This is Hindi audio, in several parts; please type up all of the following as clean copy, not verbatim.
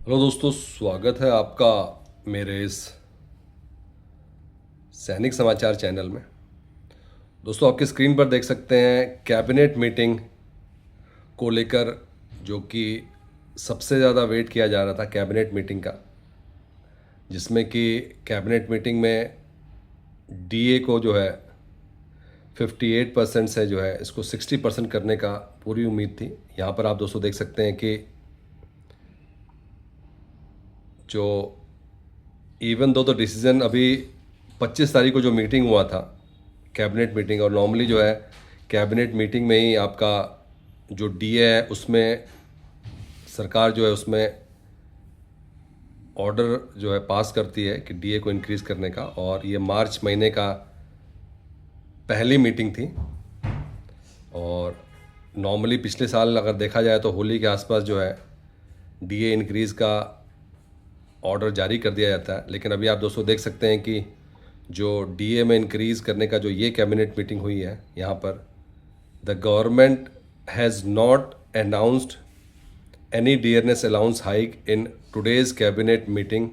हेलो दोस्तों, स्वागत है आपका मेरे इस सैनिक समाचार चैनल में। दोस्तों, आपकी स्क्रीन पर देख सकते हैं कैबिनेट मीटिंग को लेकर, जो कि सबसे ज़्यादा वेट किया जा रहा था कैबिनेट मीटिंग का, जिसमें कि कैबिनेट मीटिंग में डीए को जो है 58% से जो है इसको 60% करने का पूरी उम्मीद थी। यहाँ पर आप दोस्तों देख सकते हैं कि जो इवन दो तो डिसीज़न अभी 25 तारीख को जो मीटिंग हुआ था कैबिनेट मीटिंग, और नॉर्मली जो है कैबिनेट मीटिंग में ही आपका जो डीए है उसमें सरकार जो है उसमें ऑर्डर जो है पास करती है कि डीए को इंक्रीज़ करने का, और ये मार्च महीने का पहली मीटिंग थी। और नॉर्मली पिछले साल अगर देखा जाए तो होली के आसपास जो है डीए इंक्रीज़ का ऑर्डर जारी कर दिया जाता है, लेकिन अभी आप दोस्तों देख सकते हैं कि जो डीए में इंक्रीज़ करने का जो ये कैबिनेट मीटिंग हुई है, यहाँ पर the government has not announced any dearness allowance hike in today's cabinet meeting,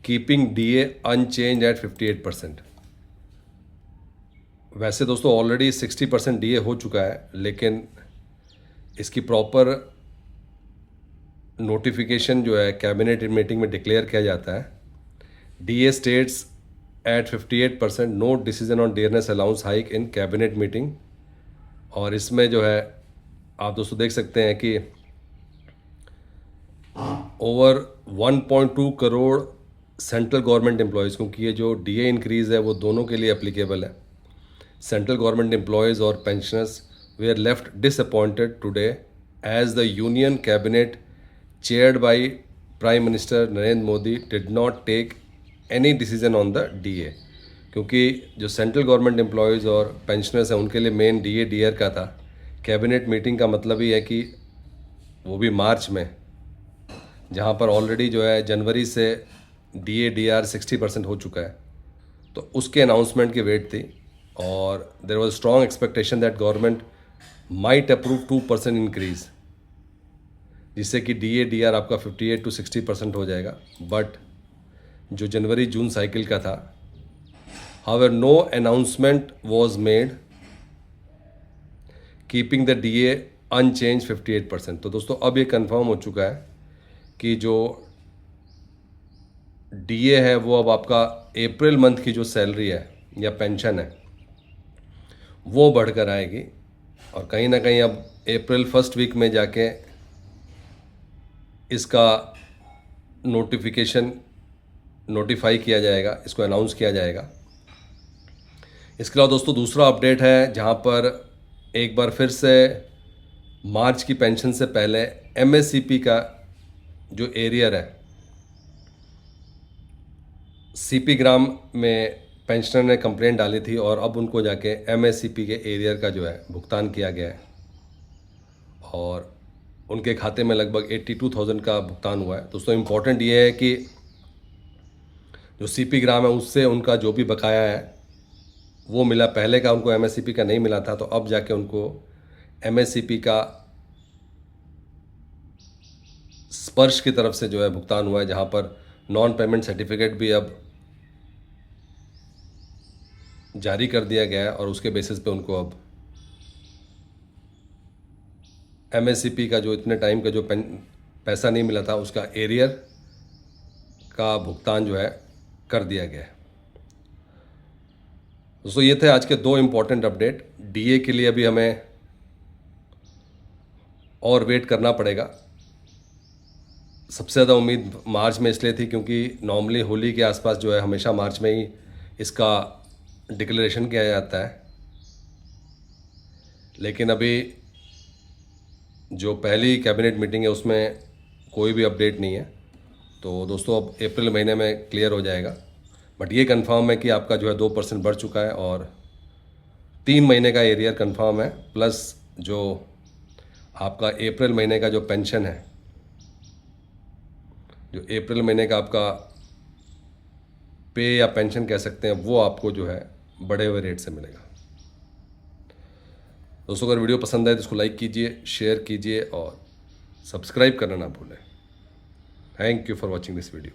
keeping DA unchanged at 58%। वैसे दोस्तों ऑलरेडी 60% डीए हो चुका है, लेकिन इसकी प्रॉपर नोटिफिकेशन जो है कैबिनेट मीटिंग में डिक्लेयर किया जाता है। DA stays at 58%, no decision on dearness allowance hike in cabinet meeting. और इसमें जो है आप दोस्तों देख सकते हैं कि over 1.2 crore central government employees, क्योंकि ये जो डीए इंक्रीज़ है वो दोनों के लिए एप्लीकेबल है, सेंट्रल गवर्नमेंट एम्प्लॉयज़ और pensioners they are left disappointed today as the union cabinet chaired by Prime Minister Narendra Modi did not take any decision on the DA। क्योंकि जो सेंट्रल गवर्नमेंट एम्प्लॉयज़ और पेंशनर्स हैं उनके लिए मेन डीए डीआर का था। कैबिनेट मीटिंग का मतलब ही है कि वो भी मार्च में, जहाँ पर ऑलरेडी जो है जनवरी से डीए डीआर 60% हो चुका है, तो उसके अनाउंसमेंट की वेट थी। और there was strong expectation that government might approve 2% increase, जिससे कि डीए डीआर आपका 58 to 60% हो जाएगा। बट जो जनवरी जून साइकिल का था, however no announcement was made keeping the DA unchanged 58%। तो दोस्तों अब ये कंफर्म हो चुका है कि जो डीए है वो अब आपका अप्रैल मंथ की जो सैलरी है या पेंशन है वो बढ़कर आएगी, और कहीं ना कहीं अब अप्रैल फर्स्ट वीक में जाके इसका नोटिफाई किया जाएगा, इसको अनाउंस किया जाएगा। इसके अलावा दोस्तों दूसरा अपडेट है, जहां पर एक बार फिर से मार्च की पेंशन से पहले एमएससीपी का जो एरियर है, सीपी ग्राम में पेंशनर ने कंप्लेंट डाली थी और अब उनको जाके एमएससीपी के एरियर का जो है भुगतान किया गया है, और उनके खाते में लगभग 82,000 का भुगतान हुआ है। दोस्तों इम्पॉर्टेंट ये है कि जो सीपी ग्राम है उससे उनका जो भी बकाया है वो मिला। पहले का उनको एमएससीपी का नहीं मिला था, तो अब जाके उनको एमएससीपी का स्पर्श की तरफ से जो है भुगतान हुआ है, जहाँ पर नॉन पेमेंट सर्टिफिकेट भी अब जारी कर दिया गया है, और उसके बेसिस पे उनको अब एमएससीपी का जो इतने टाइम का जो पैसा नहीं मिला था उसका एरियर का भुगतान जो है कर दिया गया है। दोस्तों ये थे आज के दो इम्पॉर्टेंट अपडेट। डीए के लिए अभी हमें और वेट करना पड़ेगा। सबसे ज़्यादा उम्मीद मार्च में इसलिए थी क्योंकि नॉर्मली होली के आसपास जो है हमेशा मार्च में ही इसका डिक्लेरेशन किया जाता है, लेकिन अभी जो पहली कैबिनेट मीटिंग है उसमें कोई भी अपडेट नहीं है। तो दोस्तों अब अप्रैल महीने में क्लियर हो जाएगा। बट ये कंफर्म है कि आपका जो है 2% बढ़ चुका है, और 3 महीने का एरियर कंफर्म है, प्लस जो आपका अप्रैल महीने का जो पेंशन है, जो अप्रैल महीने का आपका पे या पेंशन कह सकते हैं, वो आपको जो है बढ़े हुए रेट से मिलेगा। दोस्तों अगर वीडियो पसंद आए तो इसको लाइक कीजिए, शेयर कीजिए और सब्सक्राइब करना ना भूलें। Thank you for watching this video.